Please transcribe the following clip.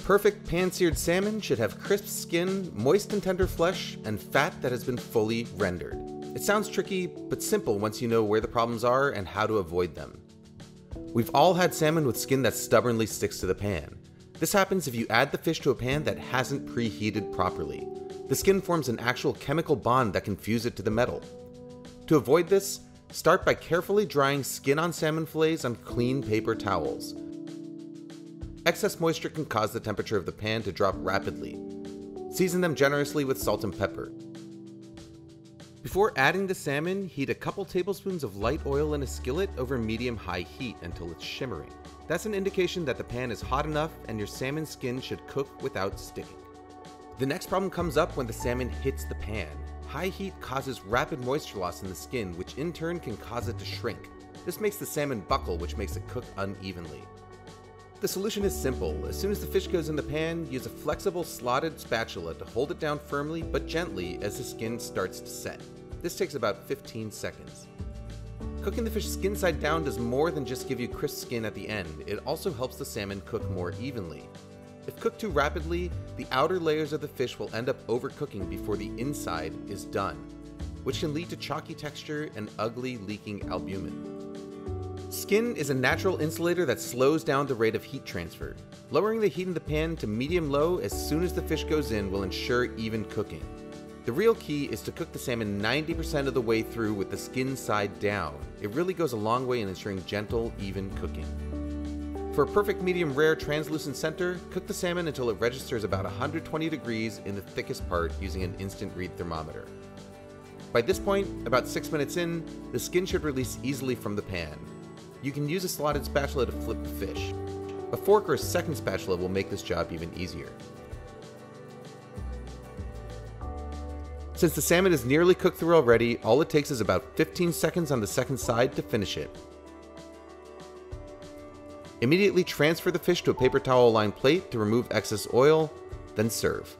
perfect pan-seared salmon should have crisp skin, moist and tender flesh, and fat that has been fully rendered. It sounds tricky, but simple once you know where the problems are and how to avoid them. We've all had salmon with skin that stubbornly sticks to the pan. This happens if you add the fish to a pan that hasn't preheated properly. The skin forms an actual chemical bond that can fuse it to the metal. To avoid this, start by carefully drying skin-on salmon fillets on clean paper towels. Excess moisture can cause the temperature of the pan to drop rapidly. Season them generously with salt and pepper. Before adding the salmon, heat a couple tablespoons of light oil in a skillet over medium-high heat until it's shimmering. That's an indication that the pan is hot enough and your salmon skin should cook without sticking. The next problem comes up when the salmon hits the pan. High heat causes rapid moisture loss in the skin, which in turn can cause it to shrink. This makes the salmon buckle, which makes it cook unevenly. The solution is simple. As soon as the fish goes in the pan, use a flexible slotted spatula to hold it down firmly but gently as the skin starts to set. This takes about 15 seconds. Cooking the fish skin side down does more than just give you crisp skin at the end. It also helps the salmon cook more evenly. If cooked too rapidly, the outer layers of the fish will end up overcooking before the inside is done, which can lead to chalky texture and ugly leaking albumin. Skin is a natural insulator that slows down the rate of heat transfer. Lowering the heat in the pan to medium-low as soon as the fish goes in will ensure even cooking. The real key is to cook the salmon 90% of the way through with the skin side down. It really goes a long way in ensuring gentle, even cooking. For a perfect medium rare translucent center, cook the salmon until it registers about 120 degrees in the thickest part using an instant read thermometer. By this point, about 6 minutes in, the skin should release easily from the pan. You can use a slotted spatula to flip the fish. A fork or a second spatula will make this job even easier. Since the salmon is nearly cooked through already, all it takes is about 15 seconds on the second side to finish it. Immediately transfer the fish to a paper towel lined plate to remove excess oil, then serve.